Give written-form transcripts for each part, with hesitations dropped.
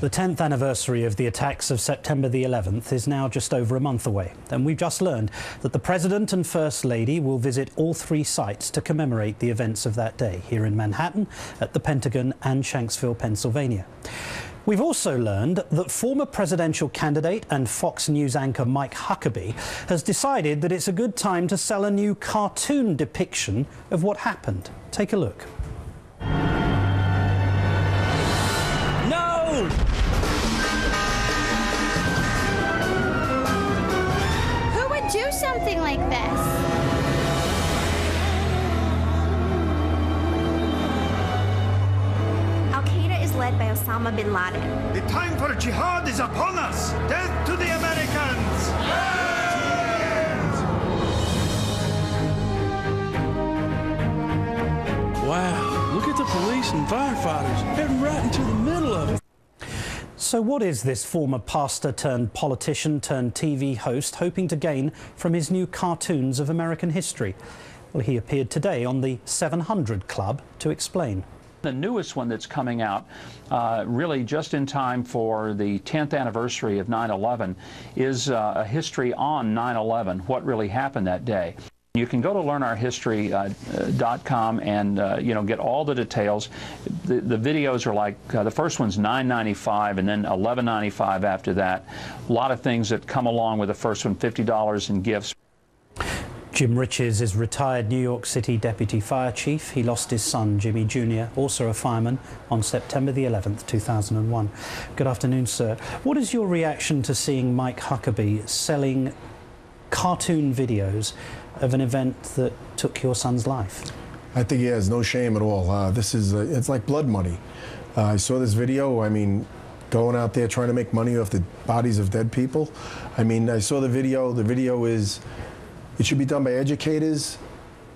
The 10th anniversary of the attacks of September the 11th is now just over a month away, and we've just learned that the President and First Lady will visit all three sites to commemorate the events of that day, here in Manhattan, at the Pentagon and Shanksville, Pennsylvania. We've also learned that former presidential candidate and Fox News anchor Mike Huckabee has decided that it's a good time to sell a new cartoon depiction of what happened. Take a look. No! Who would do something like this? Al-Qaeda is led by Osama bin Laden. The time for jihad is upon us! Death to the Americans! Wow, look at the police and firefighters heading right into the middle of it. So what is this former pastor turned politician turned TV host hoping to gain from his new cartoons of American history? Well, he appeared today on the 700 Club to explain. The newest one that's coming out, really just in time for the 10th anniversary of 9/11, is a history on 9/11, what really happened that day. You can go to learnourhistory.com and get all the details. The videos are like the first one's $9.95 and then $11.95 after that. A lot of things that come along with the first one, $50 in gifts. Jim Riches is retired New York City Deputy Fire Chief. He lost his son, Jimmy Jr., also a fireman, on September the 11th, 2001. Good afternoon, sir. What is your reaction to seeing Mike Huckabee selling cartoon videos of an event that took your son's life? I think he has no shame at all. It's like blood money. I saw this video, going out there trying to make money off the bodies of dead people. I saw the video. The video it should be done by educators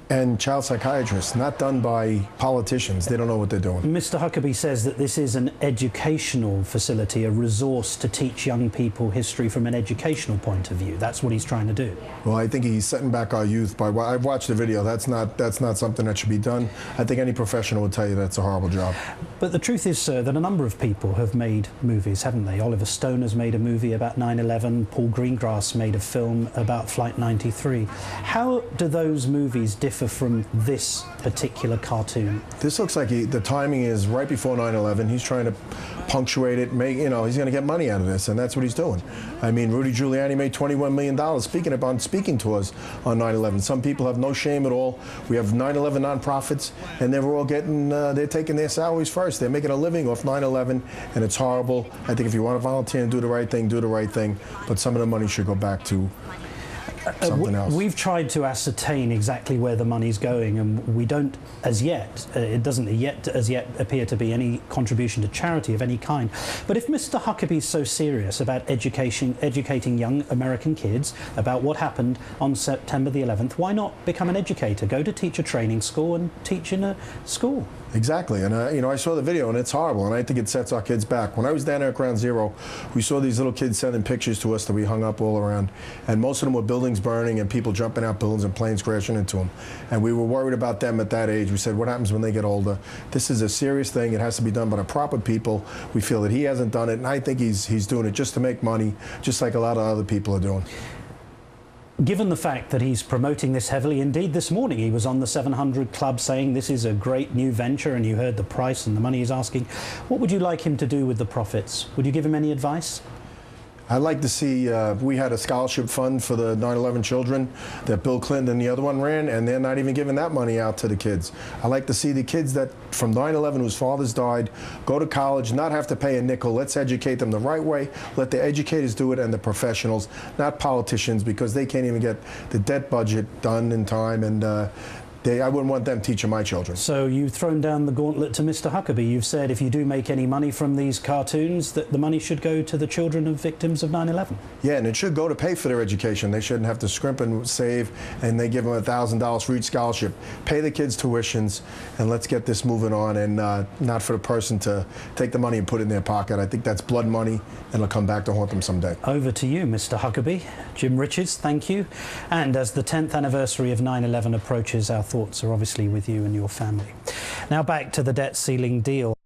and child psychiatrists, not done by politicians. They don't know what they're doing. Mr. Huckabee says that this is an educational facility, a resource to teach young people history from an educational point of view. That's what he's trying to do. Well, I think he's setting back our youth by I've watched the video. That's not something that should be done. I think any professional would tell you that's a horrible job. But the truth is, sir, that a number of people have made movies, haven't they? Oliver Stone has made a movie about 9/11. Paul Greengrass made a film about Flight 93. How do those movies differ from this particular cartoon? This looks like the timing is right before 9/11. He's trying to punctuate it, he's going to get money out of this, and that's what he's doing. Rudy Giuliani made $21 million speaking to us on 9/11. Some people have no shame at all. We have 9/11 nonprofits, and they're all they're taking their salaries first. They're making a living off 9/11, and it's horrible. I think if you want to volunteer and do the right thing, do the right thing, but some of the money should go back to something else. We've tried to ascertain exactly where the money's going, and we don't as yet, it doesn't as yet appear to be any contribution to charity of any kind. But if Mr. Huckabee is so serious about educating young American kids about what happened on September the 11th, why not become an educator? Go to teacher training school and teach in a school. Exactly, and I saw the video, and it's horrible, and I think it sets our kids back. When I was down there at Ground Zero, we saw these little kids sending pictures to us that we hung up all around, and most of them were buildings burning and people jumping out buildings and planes crashing into them. And we were worried about them at that age. We said, what happens when they get older? This is a serious thing. It has to be done by the proper people. We feel that he hasn't done it, and I think he's doing it just to make money, just like a lot of other people are doing. Given the fact that he's promoting this heavily, indeed this morning he was on the 700 Club saying this is a great new venture, and you heard the price and the money he's asking, what would you like him to do with the profits? Would you give him any advice? I'd like to see, we had a scholarship fund for the 9/11 children that Bill Clinton and the other one ran, and they're not even giving that money out to the kids. I'd like to see the kids that from 9/11 whose fathers died go to college, not have to pay a nickel. Let's educate them the right way. Let the educators do it and the professionals, not politicians, because they can't even get the debt budget done in time, and I wouldn't want them teaching my children. So you've thrown down the gauntlet to Mr. Huckabee. You've said if you do make any money from these cartoons, that the money should go to the children of victims of 9/11. Yeah, and it should go to pay for their education. They shouldn't have to scrimp and save, and they give them $1,000 for each scholarship. Pay the kids' tuitions, and let's get this moving on, and not for the person to take the money and put it in their pocket. I think that's blood money, and it'll come back to haunt them someday. Over to you, Mr. Huckabee. Jim Riches, thank you. And as the 10th anniversary of 9/11 approaches, our thoughts are obviously with you and your family. Now back to the debt ceiling deal.